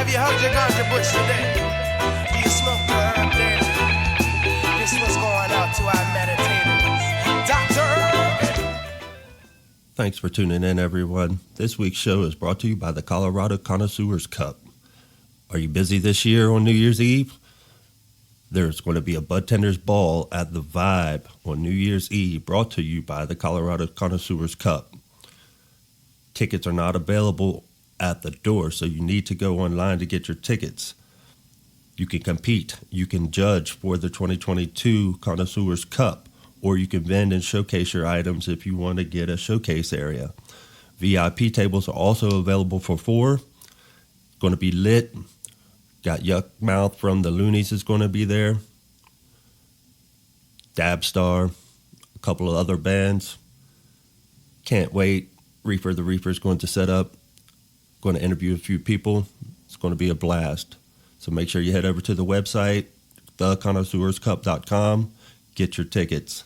Have you hugged your ganja bush today? Do you smoke your herb daily? This was going out to our meditators. Dr. Herb! Thanks for tuning in, everyone. This week's show is brought to you by the Colorado Connoisseur Cup. Are you busy this year on New Year's Eve? There's going to be a Budtenders Ball at the Vibe on New Year's Eve, brought to you by the Colorado Connoisseurs Cup. Tickets are not available at the door, so you need to go online to get your tickets. You can compete, you can judge for the 2022 Connoisseurs Cup, or you can vend and showcase your items if you want to get a showcase area. VIP tables are also available for 4. Going to be lit. Got Yuck Mouth from the Loonies is going to be there. Dabstar, a couple of other bands. Can't wait. Reefer the Reefer is going to set up. Going to interview a few people. It's going to be a blast. So make sure you head over to the website, theconnoisseurscup.com. Get your tickets.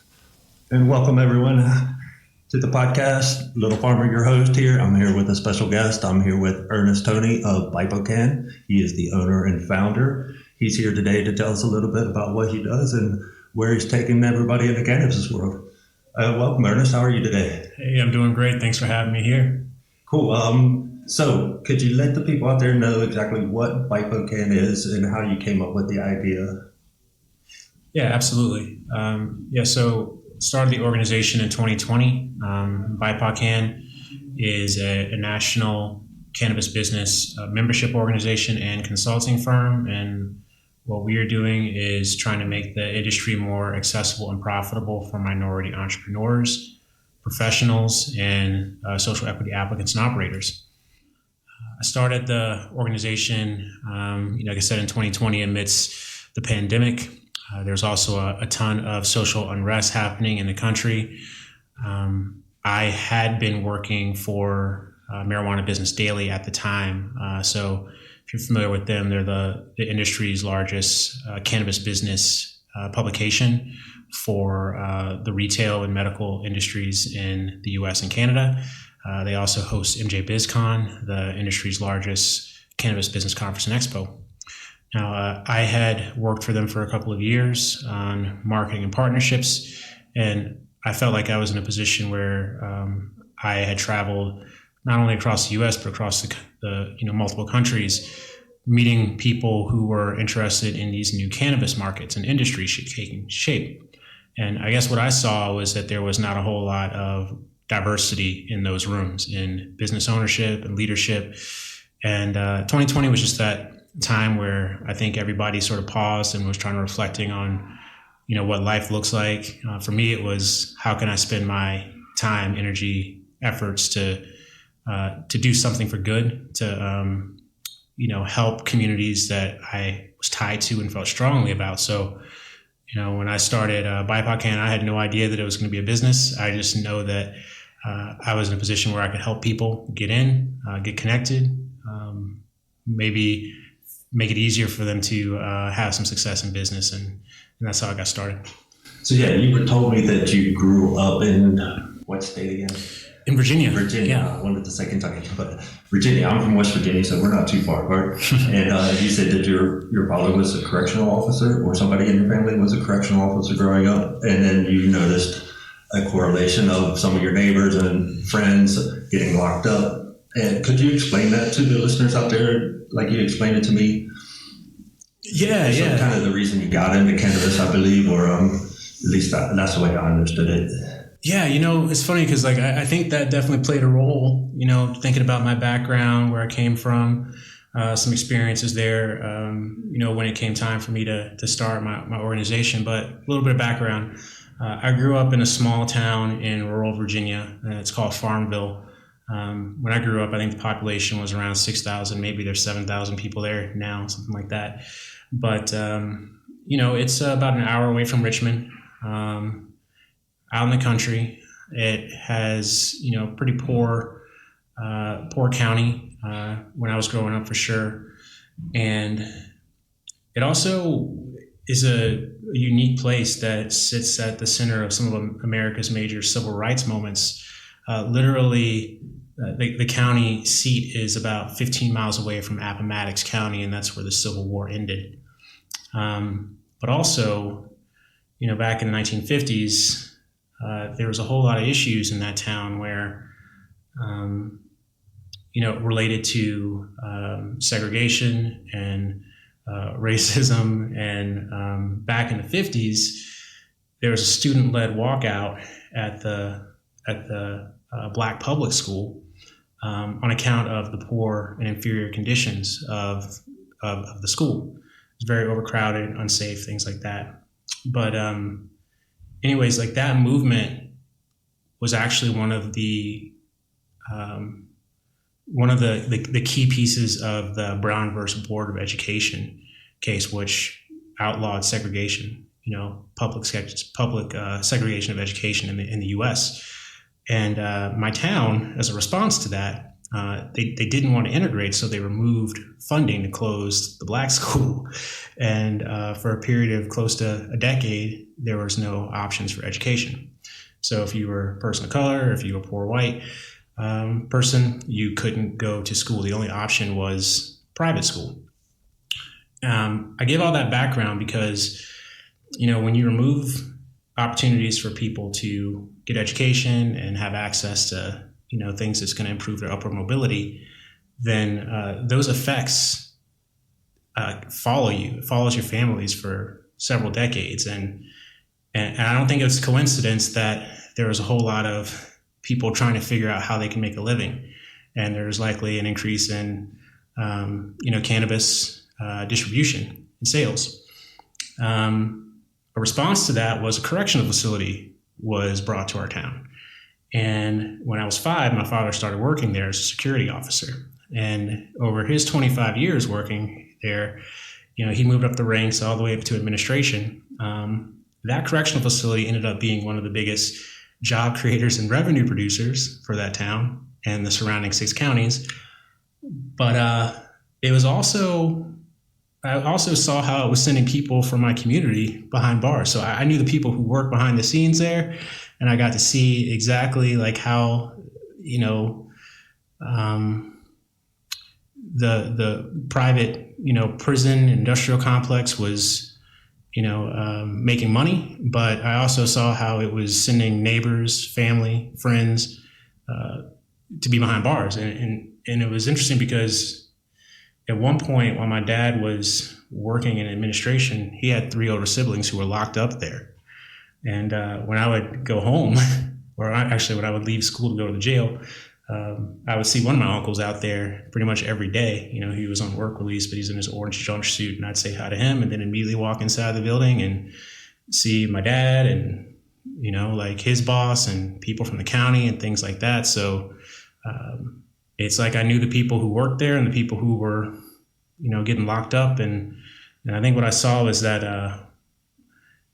And welcome everyone to the podcast. Little Farmer, your host here. I'm here with a special guest. I'm here with Ernest Toney of BIPOCANN. He is the owner and founder. He's here today to tell us a little bit about what he does and where he's taking everybody in the cannabis world. Welcome, Ernest. How are you today? Hey, I'm doing great. Thanks for having me here. Cool. So could you let the people out there know exactly what BIPOCANN is and how you came up with the idea? Yeah, absolutely. So started the organization in 2020. BIPOCANN is a national cannabis business membership organization and consulting firm. And what we are doing is trying to make the industry more accessible and profitable for minority entrepreneurs, professionals, and social equity applicants and operators. I started the organization, like I said, in 2020 amidst the pandemic. There's also a ton of social unrest happening in the country. I had been working for Marijuana Business Daily at the time. So if you're familiar with them, they're the industry's largest cannabis business publication for the retail and medical industries in the US and Canada. They also host BIPOCANN, the industry's largest cannabis business conference and expo. Now, I had worked for them for a couple of years on marketing and partnerships, and I felt like I was in a position where I had traveled not only across the U.S. but across the multiple countries, meeting people who were interested in these new cannabis markets and industries taking shape. And I guess what I saw was that there was not a whole lot of diversity in those rooms in business ownership and leadership. And 2020 was just that time where I think everybody sort of paused and was trying to reflecting on, what life looks like. For me, it was how can I spend my time, energy, efforts to do something for good, to help communities that I was tied to and felt strongly about. So, when I started BIPOCANN, I had no idea that it was going to be a business. I just know that I was in a position where I could help people get in, get connected, maybe make it easier for them to have some success in business. And that's how I got started. So you told me that you grew up in what state again? In Virginia. Virginia. Yeah. I wanted to say Kentucky, but Virginia. I'm from West Virginia, so we're not too far apart. And you said that your father was a correctional officer, or somebody in your family was a correctional officer growing up, and then you noticed a correlation of some of your neighbors and friends getting locked up. And could you explain that to the listeners out there, like you explained it to me? Yeah. Kind of the reason you got into cannabis, I believe, or at least that's the way I understood it. Yeah, it's funny because I think that definitely played a role, thinking about my background, where I came from, some experiences there, when it came time for me to start my organization. But a little bit of background. I grew up in a small town in rural Virginia. It's called Farmville. When I grew up, I think the population was around 6,000. Maybe there's 7,000 people there now, something like that. But, it's about an hour away from Richmond, out in the country. It has, pretty poor county when I was growing up, for sure. And it also is a unique place that sits at the center of some of America's major civil rights moments. Literally the county seat is about 15 miles away from Appomattox County, and that's where the Civil War ended. But also, back in the 1950s, there was a whole lot of issues in that town where, related to segregation and racism. And back in the 50s, there was a student-led walkout at the black public school on account of the poor and inferior conditions of the school. It was very overcrowded, unsafe, things like that. But anyways, like that movement was actually one of the key pieces of the Brown versus Board of Education case, which outlawed segregation, public segregation of education in the U.S. And my town, as a response to that, they didn't want to integrate, so they removed funding to close the black school. And for a period of close to a decade, there was no options for education. So if you were a person of color, if you were a poor white person, you couldn't go to school. The only option was private school. I give all that background because, when you remove opportunities for people to get education and have access to, things that's going to improve their upward mobility, then those effects follow you. It follows your families for several decades. And I don't think it's a coincidence that there was a whole lot of people trying to figure out how they can make a living. And there's likely an increase in, cannabis distribution and sales. A response to that was a correctional facility was brought to our town. And when I was 5, my father started working there as a security officer. And over his 25 years working there, he moved up the ranks all the way up to administration. That correctional facility ended up being one of the biggest job creators and revenue producers for that town and the surrounding 6 counties. But I also saw how it was sending people from my community behind bars. So I knew the people who worked behind the scenes there, and I got to see exactly like how, the private, prison industrial complex was, making money. But I also saw how it was sending neighbors, family, friends to be behind bars. And it was interesting because at one point, while my dad was working in administration, he had 3 older siblings who were locked up there. And when I would go home, when I would leave school to go to the jail, I would see one of my uncles out there pretty much every day. He was on work release, but he's in his orange jumpsuit, and I'd say hi to him and then immediately walk inside the building and see my dad and, like his boss and people from the county and things like that. So it's like I knew the people who worked there and the people who were, getting locked up. And I think what I saw was that a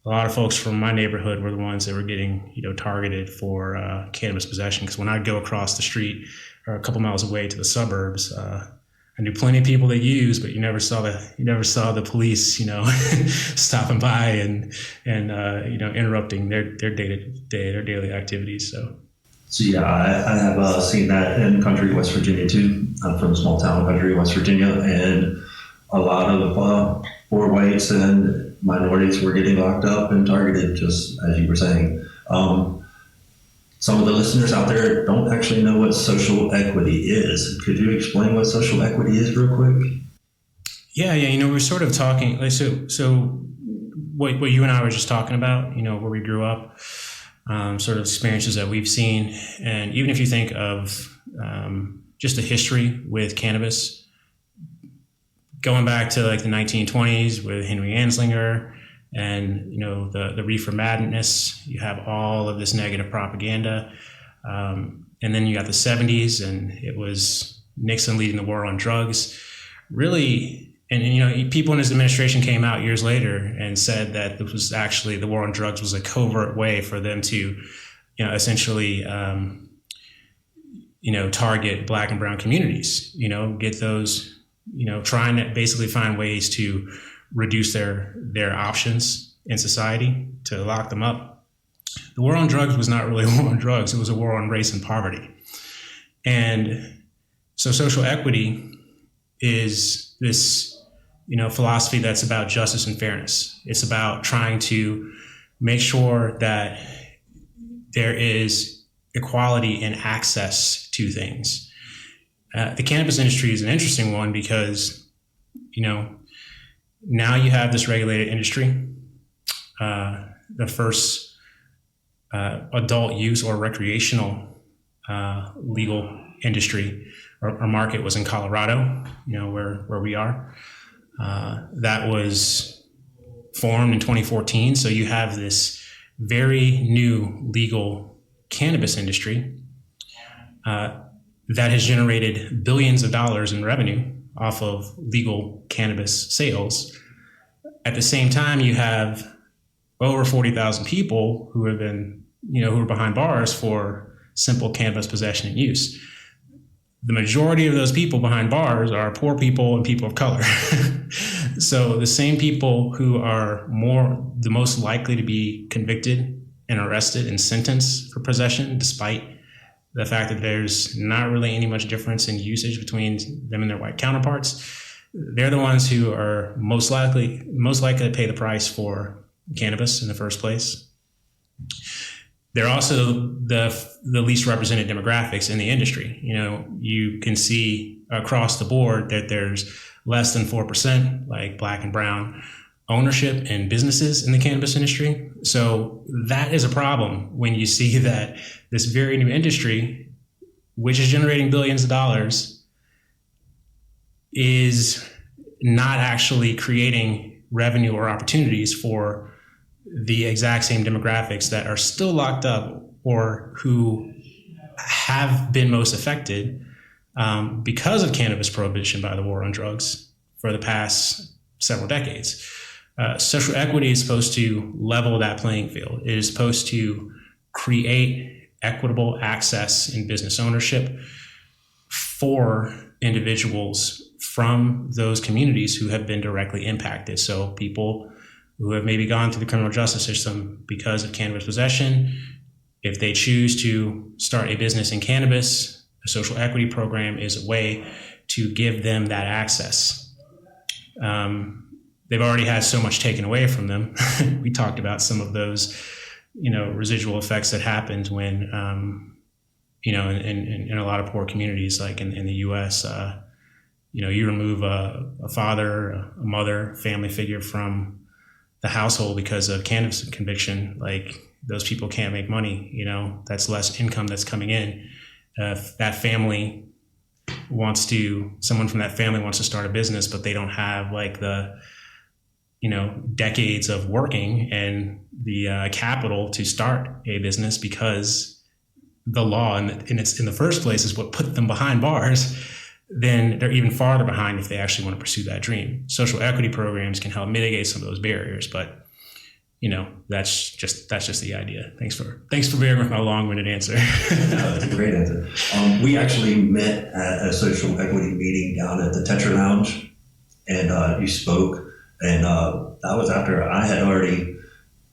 lot of folks from my neighborhood were the ones that were getting, targeted for cannabis possession. Because when I'd go across the street or a couple miles away to the suburbs, I knew plenty of people that used, but you never saw the police, stopping by and interrupting their day-to-day, their daily activities. So yeah, I have seen that in country West Virginia too. I'm from a small town country West Virginia, and a lot of poor whites and minorities were getting locked up and targeted, just as you were saying. Some of the listeners out there don't actually know what social equity is. Could you explain what social equity is real quick? Yeah. We're sort of talking, like, so what you and I were just talking about, where we grew up, sort of experiences that we've seen. And even if you think of just the history with cannabis, going back to like the 1920s with Henry Anslinger and, the Reefer madness, you have all of this negative propaganda. And then you got the 70s, and it was Nixon leading the war on drugs. Really, and people in his administration came out years later and said that this was actually, the war on drugs was a covert way for them to, essentially, target Black and brown communities. Get those, trying to basically find ways to reduce their options in society, to lock them up. The war on drugs was not really a war on drugs; it was a war on race and poverty. And so social equity is this, philosophy that's about justice and fairness. It's about trying to make sure that there is equality in access to things. The cannabis industry is an interesting one because, now you have this regulated industry. The first adult use or recreational legal industry or market was in Colorado, where we are. That was formed in 2014. So you have this very new legal cannabis industry that has generated billions of dollars in revenue off of legal cannabis sales. At the same time, you have over 40,000 people who have been, who are behind bars for simple cannabis possession and use. The majority of those people behind bars are poor people and people of color. So the same people who are the most likely to be convicted and arrested and sentenced for possession, despite the fact that there's not really any much difference in usage between them and their white counterparts, they're the ones who are most likely to pay the price for cannabis in the first place. They're also the least represented demographics in the industry. You can see across the board that there's less than 4%, like Black and brown ownership in businesses in the cannabis industry. So that is a problem when you see that this very new industry, which is generating billions of dollars, is not actually creating revenue or opportunities for the exact same demographics that are still locked up or who have been most affected because of cannabis prohibition by the war on drugs for the past several decades. Social equity is supposed to level that playing field. It is supposed to create equitable access in business ownership for individuals from those communities who have been directly impacted. So people who have maybe gone through the criminal justice system because of cannabis possession, if they choose to start a business in cannabis, a social equity program is a way to give them that access. They've already had so much taken away from them. We talked about some of those, residual effects that happened when, in a lot of poor communities, like in the U.S., you remove a father, a mother, family figure from the household because of cannabis conviction, like those people can't make money, that's less income that's coming in. If that family someone from that family wants to start a business, but they don't have like the, decades of working and the capital to start a business because the law and it's in the first place is what put them behind bars, then they're even farther behind if they actually want to pursue that dream. Social equity programs can help mitigate some of those barriers, but that's just the idea. Thanks for bearing with my long-winded answer. No, that's a great answer. We actually met at a social equity meeting down at the Tetra Lounge, and you spoke, and that was after I had already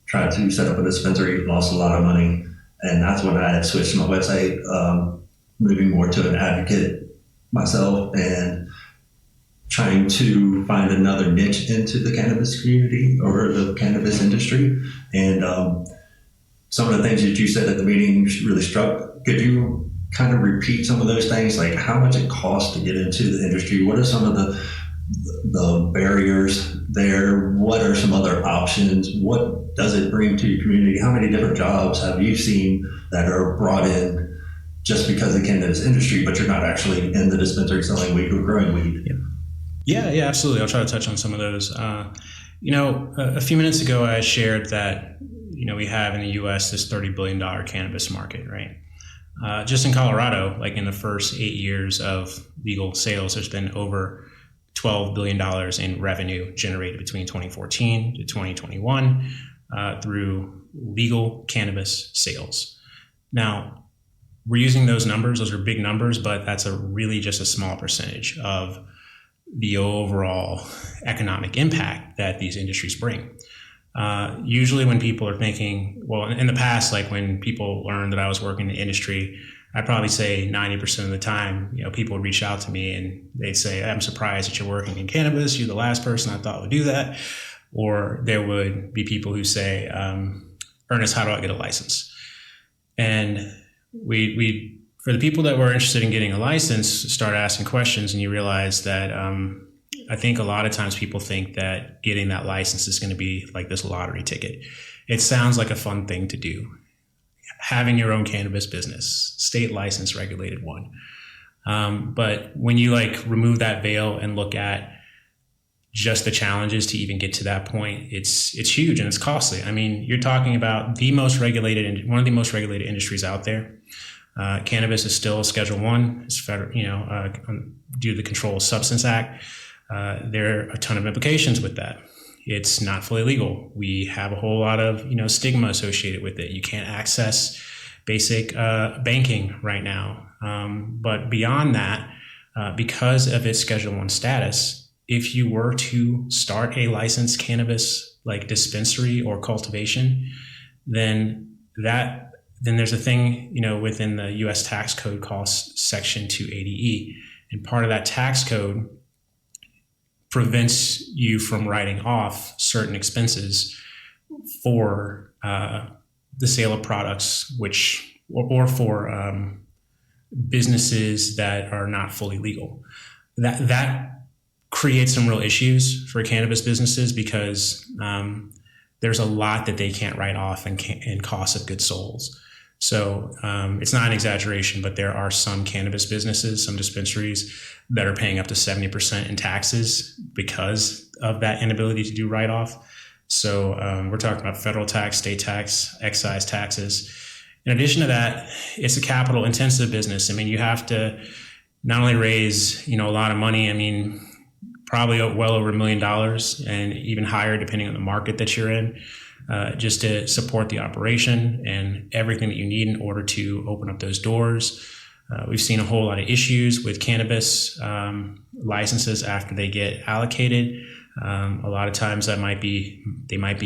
tried to set up a dispensary, lost a lot of money, and that's when I had switched my website, moving more to an advocate myself and trying to find another niche into the cannabis community or the cannabis industry. And some of the things that you said at the meeting really struck. Could you kind of repeat some of those things, like how much it costs to get into the industry? What are some of the barriers there? What are some other options? What does it bring to your community? How many different jobs have you seen that are brought in just because of the cannabis industry, but you're not actually in the dispensary selling weed or growing weed? Yeah, absolutely. I'll try to touch on some of those. A few minutes ago, I shared that, we have in the U.S. this $30 billion cannabis market, right? Just in Colorado, like in the first 8 years of legal sales, there's been over $12 billion in revenue generated between 2014 to 2021 through legal cannabis sales. Now, we're using those numbers. Those are big numbers, but that's really just a small percentage of the overall economic impact that these industries bring. Usually when people are thinking, well, in the past, like when people learned that I was working in the industry, I'd probably say 90% of the time, people would reach out to me and they'd say, I'm surprised that you're working in cannabis. You're the last person I thought would do that. Or there would be people who say, Ernest, how do I get a license? And we for the people that were interested in getting a license, start asking questions, and you realize that I think a lot of times people think that getting that license is going to be like this lottery ticket. It sounds like a fun thing to do. Having your own cannabis business, state license regulated one. But when you remove that veil and look at just the challenges to even get to that point, it's huge and it's costly. I mean, you're talking about one of the most regulated industries out there. Cannabis is still Schedule 1. It's federal, due to the Controlled Substance Act. There are a ton of implications with that. It's not fully legal. We have a whole lot of stigma associated with it. You can't access basic banking right now. But beyond that, because of its Schedule 1 status, if you were to start a licensed cannabis dispensary or cultivation, then there's a thing within the U.S. tax code called Section 280E, and part of that tax code prevents you from writing off certain expenses for the sale of products, or for businesses that are not fully legal. That creates some real issues for cannabis businesses because there's a lot that they can't write off in cost of goods sold. So it's not an exaggeration, but there are some cannabis businesses, some dispensaries that are paying up to 70% in taxes because of that inability to do write-off. So we're talking about federal tax, state tax, excise taxes. In addition to that, it's a capital intensive business. I mean, you have to not only raise, a lot of money, I mean, probably well over $1 million and even higher depending on the market that you're in, just to support the operation and everything that you need in order to open up those doors. We've seen a whole lot of issues with cannabis licenses after they get allocated. A lot of times they might be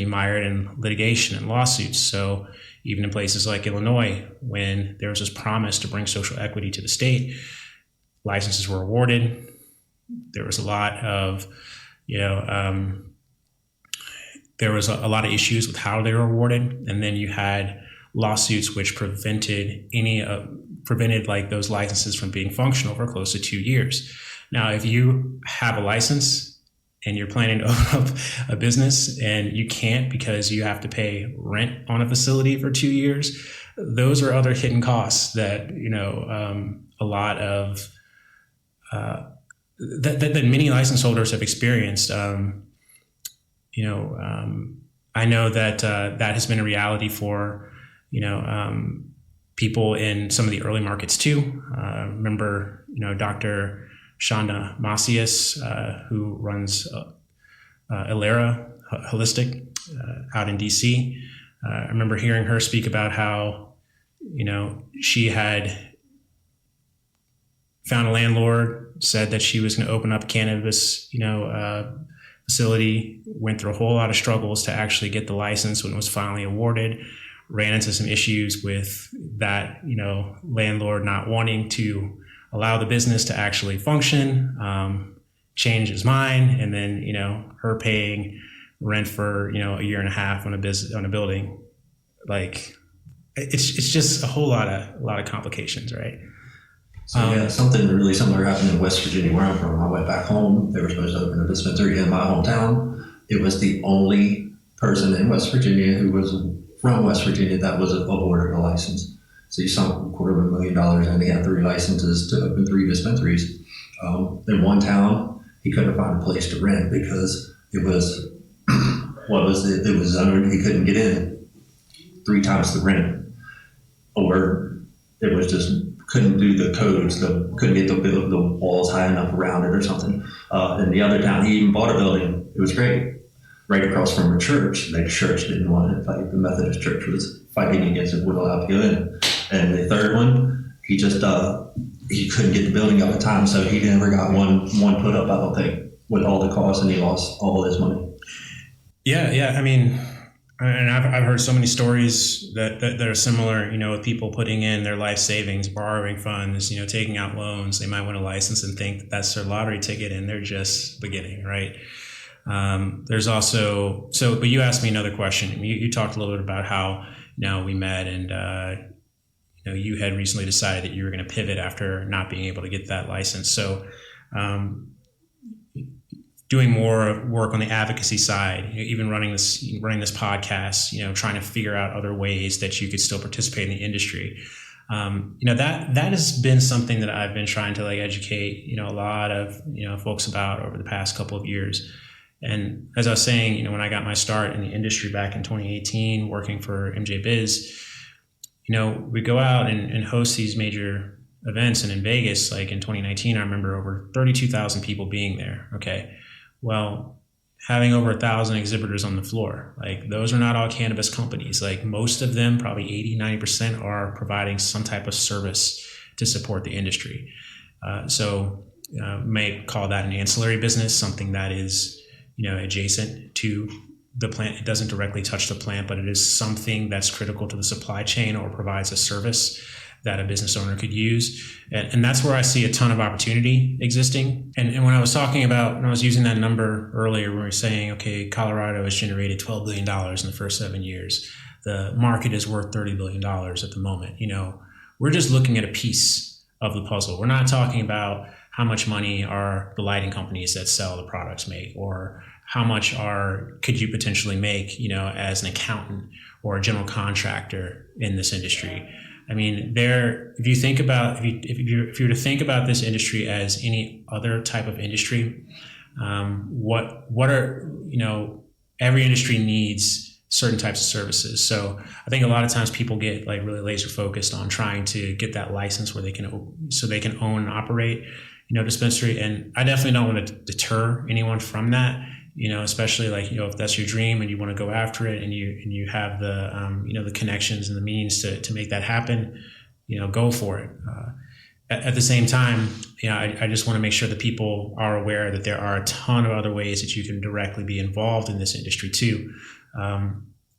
mired in litigation and lawsuits. So even in places like Illinois, when there was this promise to bring social equity to the state, licenses were awarded. There was a lot of, there was a lot of issues with how they were awarded, and then you had lawsuits which prevented those licenses from being functional for close to 2 years. Now, if you have a license and you're planning to open up a business and you can't because you have to pay rent on a facility for 2 years, those are other hidden costs that a lot of that many license holders have experienced. I know that that has been a reality for people in some of the early markets too. Remember, Dr. Shonda Macias, who runs Ilera Holistic out in DC. I remember hearing her speak about how, she had found a landlord, said that she was going to open up a cannabis, facility, went through a whole lot of struggles to actually get the license when it was finally awarded, ran into some issues with that, landlord not wanting to allow the business to actually function, changed his mind, and then, her paying rent for, a year and a half on a building. It's just a whole lot of complications, right? So something really similar happened in West Virginia where I'm from. I went back home. They were supposed to open a dispensary in my hometown. It was the only person in West Virginia who was from West Virginia that was awarded a license. So you sunk $250,000 and he had 3 licenses to open 3 dispensaries. In one town, he couldn't find a place to rent because it was it was zoned. He couldn't get in 3 times the rent, or it was just couldn't do the codes, couldn't get the walls high enough around it or something. In the other town, he even bought a building. It was great, right across from a church. The church didn't want it. The Methodist church was fighting against it, wouldn't allow it to go in. And the third one, he just he couldn't get the building up in time, so he never got one put up, I don't think, with all the costs, and he lost all his money. Yeah. I mean, And I've heard so many stories that are similar, with people putting in their life savings, borrowing funds, taking out loans. They might win a license and think that that's their lottery ticket, and they're just beginning, right? There's also, but you asked me another question. You talked a little bit about how, we met and, you had recently decided that you were going to pivot after not being able to get that license. So, doing more work on the advocacy side, even running this podcast, trying to figure out other ways that you could still participate in the industry. That has been something that I've been trying to educate, a lot of, folks about over the past couple of years. And as I was saying, when I got my start in the industry back in 2018, working for MJ Biz, we go out and host these major events. And in Vegas, like in 2019, I remember over 32,000 people being there. Okay. Well, having over 1,000 exhibitors on the floor, like those are not all cannabis companies. Like most of them, probably 80-90% are providing some type of service to support the industry. So may call that an ancillary business, something that is, adjacent to the plant. It doesn't directly touch the plant, but it is something that's critical to the supply chain or provides a service that a business owner could use. And that's where I see a ton of opportunity existing. And when I was using that number earlier, when we were saying, okay, Colorado has generated $12 billion in the first 7 years. The market is worth $30 billion at the moment. We're just looking at a piece of the puzzle. We're not talking about how much money are the lighting companies that sell the products make, or how much could you potentially make, as an accountant or a general contractor in this industry. I mean, if you were to think about this industry as any other type of industry, what are, every industry needs certain types of services. So I think a lot of times people get really laser focused on trying to get that license where they can own and operate, dispensary. And I definitely don't want to deter anyone from that. Especially if that's your dream and you want to go after it and you have the, the connections and the means to make that happen, go for it. At the same time, I just want to make sure that people are aware that there are a ton of other ways that you can directly be involved in this industry too.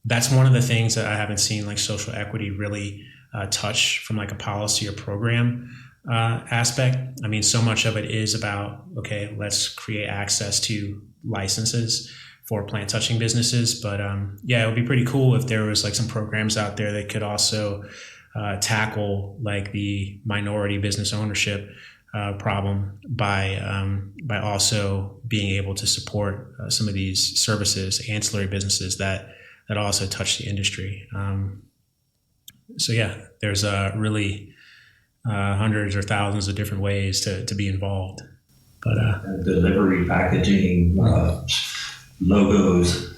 That's one of the things that I haven't seen social equity really touch from a policy or program aspect. I mean, so much of it is about, okay, let's create access to licenses for plant touching businesses. But it would be pretty cool if there was some programs out there that could also tackle the minority business ownership problem by also being able to support some of these services, ancillary businesses that also touch the industry. There's really hundreds or thousands of different ways to be involved. But delivery, packaging, logos.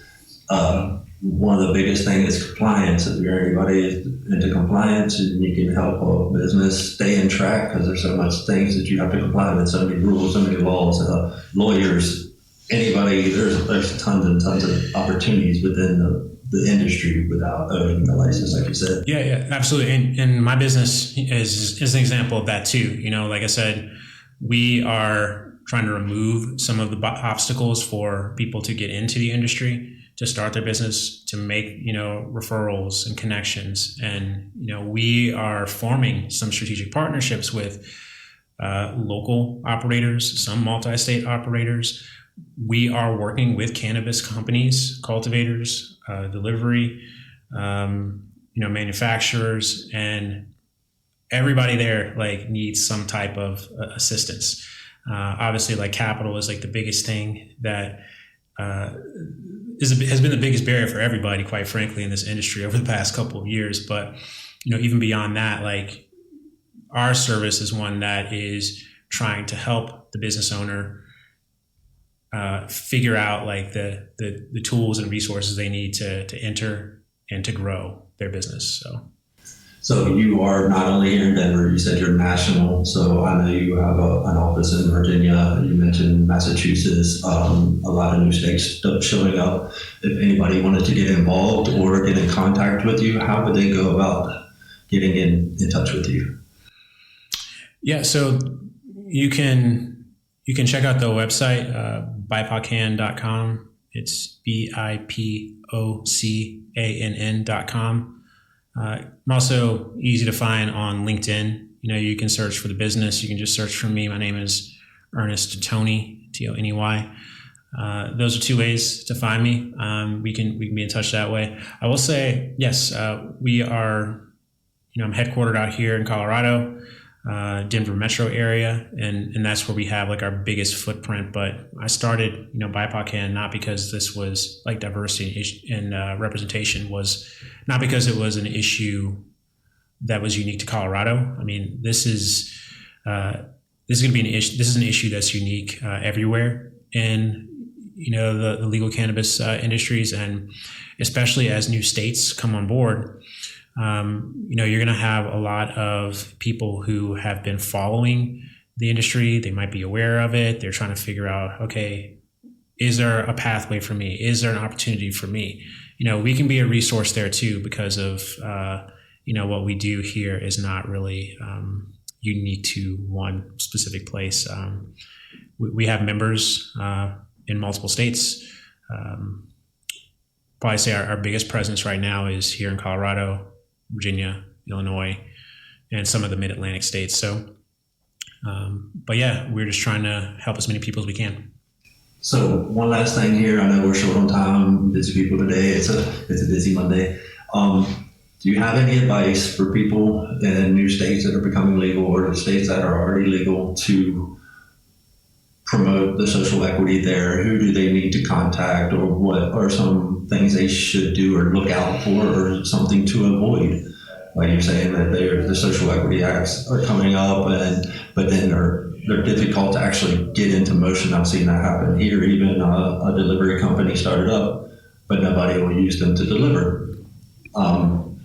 One of the biggest things is compliance. If anybody is into compliance, and you can help a business stay in track, because there's so much things that you have to comply with, so many rules, so many laws, lawyers, anybody. There's tons and tons of opportunities within the industry without owning the license, like you said. Yeah, absolutely. And my business is an example of that too. Like I said, we are trying to remove some of the obstacles for people to get into the industry, to start their business, to make, referrals and connections. And, we are forming some strategic partnerships with local operators, some multi-state operators. We are working with cannabis companies, cultivators, delivery, manufacturers, and everybody there needs some type of assistance. Obviously, capital is the biggest thing that has been the biggest barrier for everybody, quite frankly, in this industry over the past couple of years. But even beyond that, our service is one that is trying to help the business owner figure out the tools and resources they need to enter and to grow their business. So you are not only here in Denver, you said you're national. So I know you have an office in Virginia. You mentioned Massachusetts, a lot of new states showing up. If anybody wanted to get involved or get in contact with you, how would they go about getting in touch with you? Yeah, so you can check out the website, BIPOCANN.com, It's BIPOCANN.com. I'm also easy to find on LinkedIn. You can search for the business. You can just search for me. My name is Ernest Toney, Toney. Those are two ways to find me. We can be in touch that way. I will say, yes, we are. I'm headquartered out here in Colorado, Denver metro area, and that's where we have like our biggest footprint. But I started, BIPOCANN not because this was like diversity and representation, was not because it was an issue that was unique to Colorado. I mean, this is going to be an issue. This is an issue that's unique everywhere in the legal cannabis industries, and especially as new states come on board. You're going to have a lot of people who have been following the industry. They might be aware of it. They're trying to figure out, okay, is there a pathway for me? Is there an opportunity for me? We can be a resource there too, because of, what we do here is not really unique to one specific place. We have members in multiple states. Probably say our biggest presence right now is here in Colorado, Virginia, Illinois, and some of the mid-Atlantic states. So, but yeah, we're just trying to help as many people as we can. So one last thing here. I know we're short on time, busy people today. It's a busy Monday. Do you have any advice for people in new states that are becoming legal or the states that are already legal to promote the social equity there? Who do they need to contact, or what are some things they should do or look out for, or something to avoid? Like you're saying that the social equity acts are coming up, but then they're difficult to actually get into motion. I've seen that happen here. Even a delivery company started up, but nobody will use them to deliver, and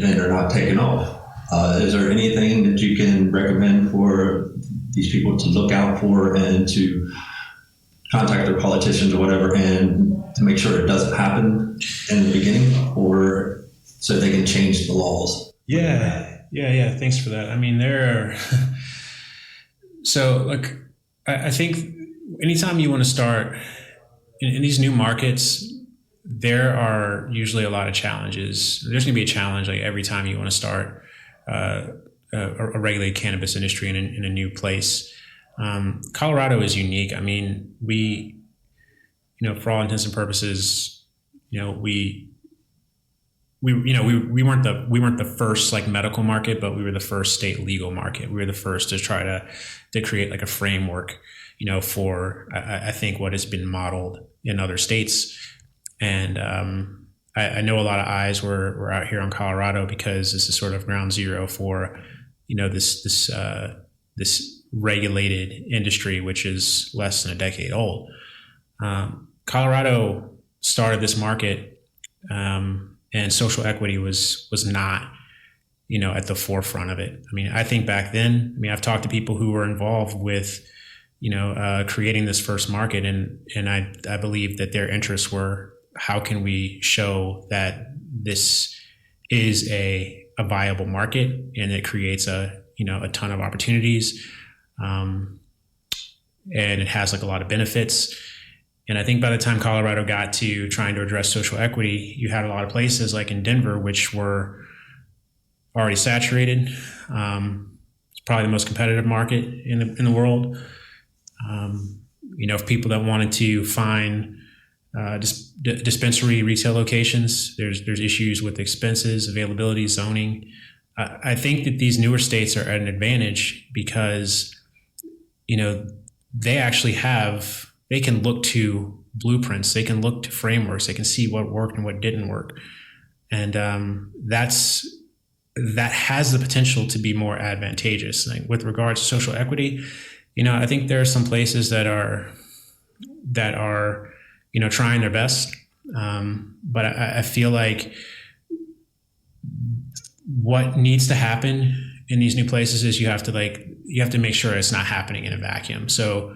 they're not taking off. Is there anything that you can recommend for these people to look out for and to contact their politicians or whatever, and to make sure it doesn't happen in the beginning, or so they can change the laws? Yeah. Thanks for that. I mean, I think anytime you want to start in these new markets, there are usually a lot of challenges. There's going to be a challenge like every time you want to start a regulated cannabis industry in a new place. Colorado is unique. I mean, we, for all intents and purposes, we weren't the first like medical market, but we were the first state legal market. We were the first to try to create like a framework, for I think what has been modeled in other states. And I know a lot of eyes were out here on Colorado because this is sort of ground zero for, this regulated industry, which is less than a decade old. Colorado started this market, and social equity was not, at the forefront of it. I mean, I think back then, I've talked to people who were involved with, creating this first market, and I believe that their interests were, how can we show that this is a viable market and it creates a ton of opportunities, and it has like a lot of benefits. And I think by the time Colorado got to trying to address social equity, you had a lot of places like in Denver, which were already saturated. It's probably the most competitive market in the world. For people that wanted to find dispensary retail locations, there's issues with expenses, availability, zoning. I think that these newer states are at an advantage because, they actually they can look to blueprints, they can look to frameworks, they can see what worked and what didn't work. And that has the potential to be more advantageous. Like with regards to social equity, I think there are some places that are trying their best. But I feel like what needs to happen in these new places is you have to make sure it's not happening in a vacuum. So,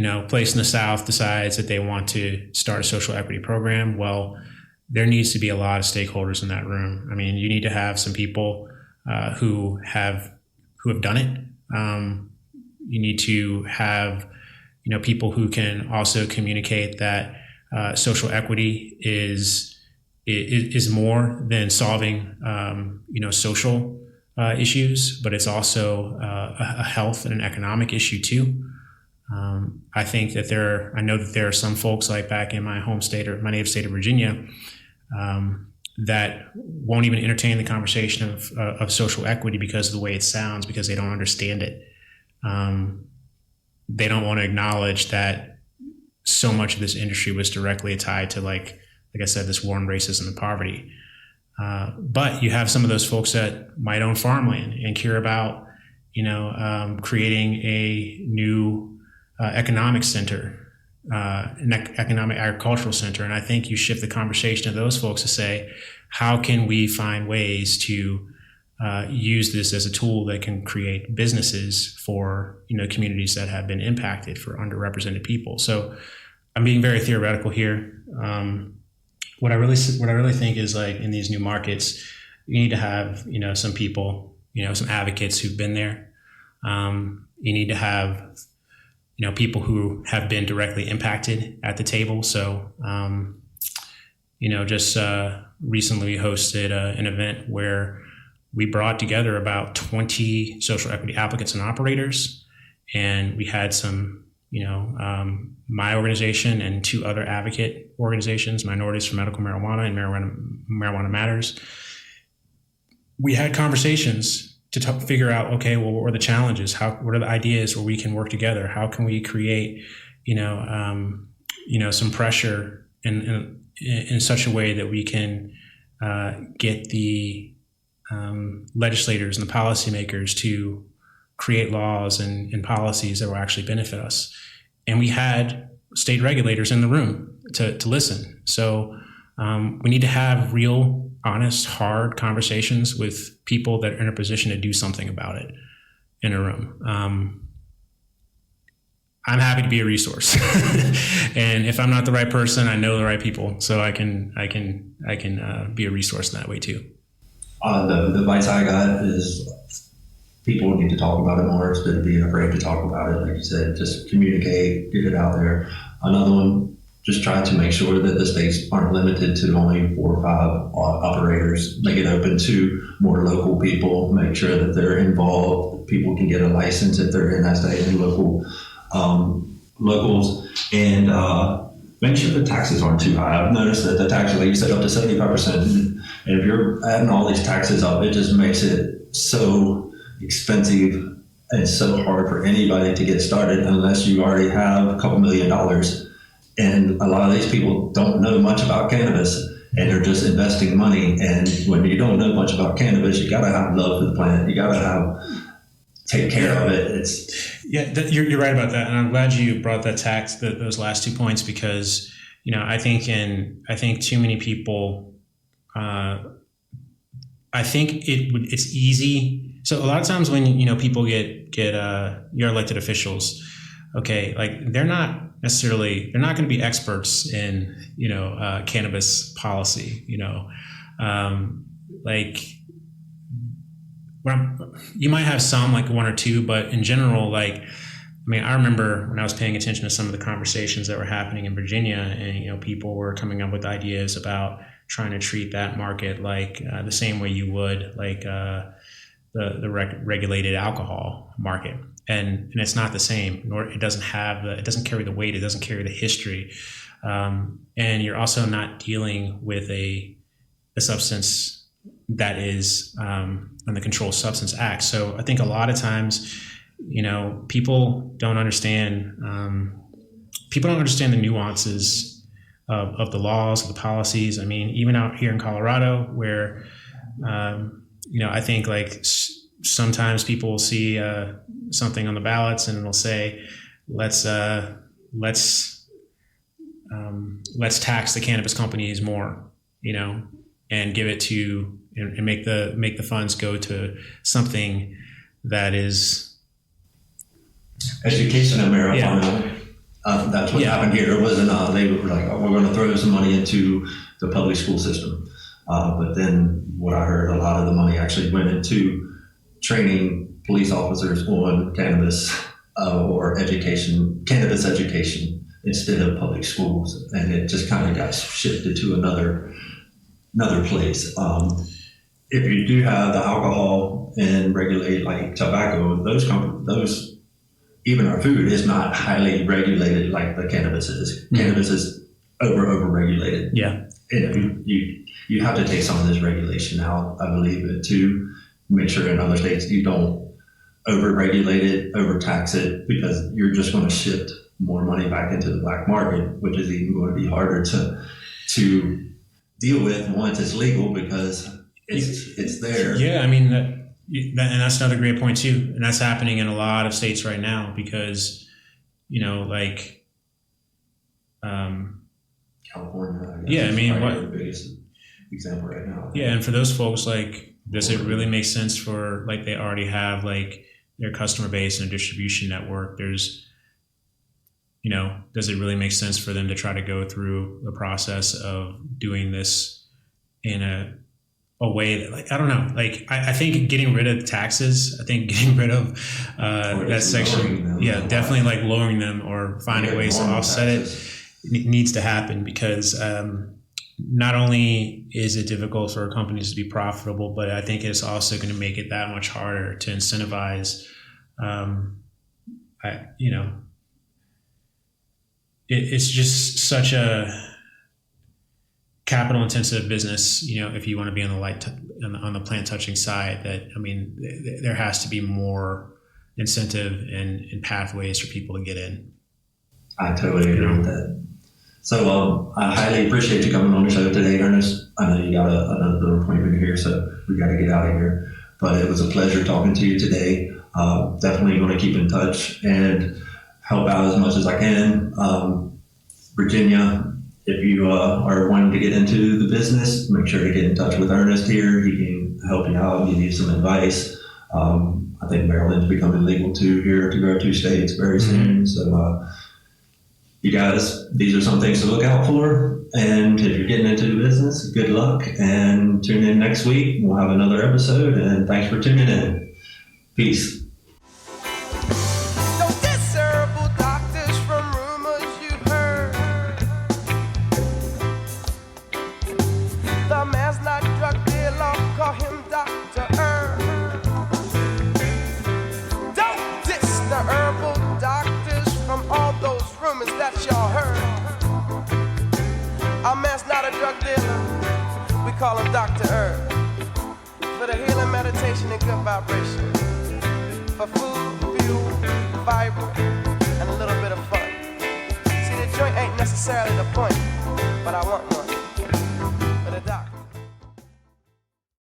a place in the South decides that they want to start a social equity program. Well, there needs to be a lot of stakeholders in that room. I mean, you need to have some people who have done it. You need to have, people who can also communicate that social equity is more than solving social issues, but it's also a health and an economic issue too. I think that I know that there are some folks like back in my home state or my native state of Virginia that won't even entertain the conversation of social equity because of the way it sounds, because they don't understand it. They don't want to acknowledge that so much of this industry was directly tied to, like I said, this war on racism and poverty. But you have some of those folks that might own farmland and care about, creating a new economic center, an economic agricultural center. And I think you shift the conversation to those folks to say, how can we find ways to use this as a tool that can create businesses for, communities that have been impacted, for underrepresented people. So I'm being very theoretical here. What I really think is, like, in these new markets, you need to have, some people, some advocates who've been there. You need to have, people who have been directly impacted at the table. So, just recently we hosted an event where we brought together about 20 social equity applicants and operators, and we had some, my organization and 2 other advocate organizations, Minorities for Medical Marijuana and Marijuana Matters. We had conversations to figure out, okay, well, what are the challenges? What are the ideas where we can work together? How can we create, some pressure in such a way that we can get the legislators and the policymakers to create laws and policies that will actually benefit us. And we had state regulators in the room to listen. So we need to have real, honest, hard conversations with people that are in a position to do something about it in a room. I'm happy to be a resource. And if I'm not the right person, I know the right people. So I can be a resource in that way too. The advice I got is people need to talk about it more instead of being afraid to talk about it. Like you said, just communicate, get it out there. Another one, just try to make sure that the states aren't limited to only 4 or 5 operators. Make it open to more local people. Make sure that they're involved. People can get a license if they're in that state, and locals. And make sure the taxes aren't too high. I've noticed that the taxes, like you said, up to 75%. And if you're adding all these taxes up, it just makes it so expensive and so hard for anybody to get started unless you already have a couple $1 million. And a lot of these people don't know much about cannabis, and they're just investing money. And when you don't know much about cannabis, you gotta have love for the plant. You gotta take care of it. You're right about that, and I'm glad you brought those last 2 points, because I think too many people. I think it's easy. So a lot of times when people get your elected officials, okay, like they're not going to be experts in cannabis policy. You might have some, like 1 or 2, but in general, I remember when I was paying attention to some of the conversations that were happening in Virginia, and people were coming up with ideas about trying to treat that market like the same way you would the regulated alcohol market, and it's not the same. Nor it doesn't carry the weight, it doesn't carry the history, and you're also not dealing with a substance that is on the Controlled Substance Act. So I think a lot of times, people don't understand. People don't understand the nuances of the laws, of the policies. I mean, even out here in Colorado, where I think sometimes people will see something on the ballots and it'll say, let's tax the cannabis companies more, and give it to and make the funds go to something that is education in marijuana. Yeah. That's what happened here. It wasn't. They were like, we're going to throw some money into the public school system. But then what I heard, a lot of the money actually went into training police officers on cannabis or cannabis education. instead of public schools, and it just kind of got shifted to another place. If you do have the alcohol and regulate like tobacco, those even our food is not highly regulated like the cannabis is. Mm-hmm. Cannabis is over regulated. Yeah, and you have to take some of this regulation out, I believe, to make sure in other states you don't over-regulate it, overtax it, because you're just going to shift more money back into the black market, which is even going to be harder to deal with once it's legal, because it's there. Yeah, I mean, and that's another great point too, and that's happening in a lot of states right now because, like, California. Yeah, I mean, the biggest example right now. Yeah, and for those folks, like, does it really make sense for, like, they already have like their customer base and a distribution network? There's, does it really make sense for them to try to go through the process of doing this in a way that, like, I don't know, like, I think getting rid of taxes, getting rid of that section, definitely like lowering them or finding ways to offset it needs to happen, because not only is it difficult for companies to be profitable, but I think it's also going to make it that much harder to incentivize. It's just such a capital intensive business, if you want to be on the plant touching side, that, I mean, there has to be more incentive and pathways for people to get in. I totally agree with that. So I highly appreciate you coming on the show today, Ernest. I know you got another appointment here, so we got to get out of here. But it was a pleasure talking to you today. Definitely going to keep in touch and help out as much as I can. Virginia, if you are wanting to get into the business, make sure to get in touch with Ernest here. He can help you out, give you some advice. I think Maryland's becoming legal too here to grow 2 states very soon. So you guys, these are some things to look out for. And if you're getting into the business, good luck, and tune in next week. We'll have another episode, and thanks for tuning in. Peace. Our man's not a drug dealer, we call him Dr. Herb. For the healing, meditation, and good vibration. For food, fuel, fiber, and a little bit of fun. See, the joint ain't necessarily the point, but I want one.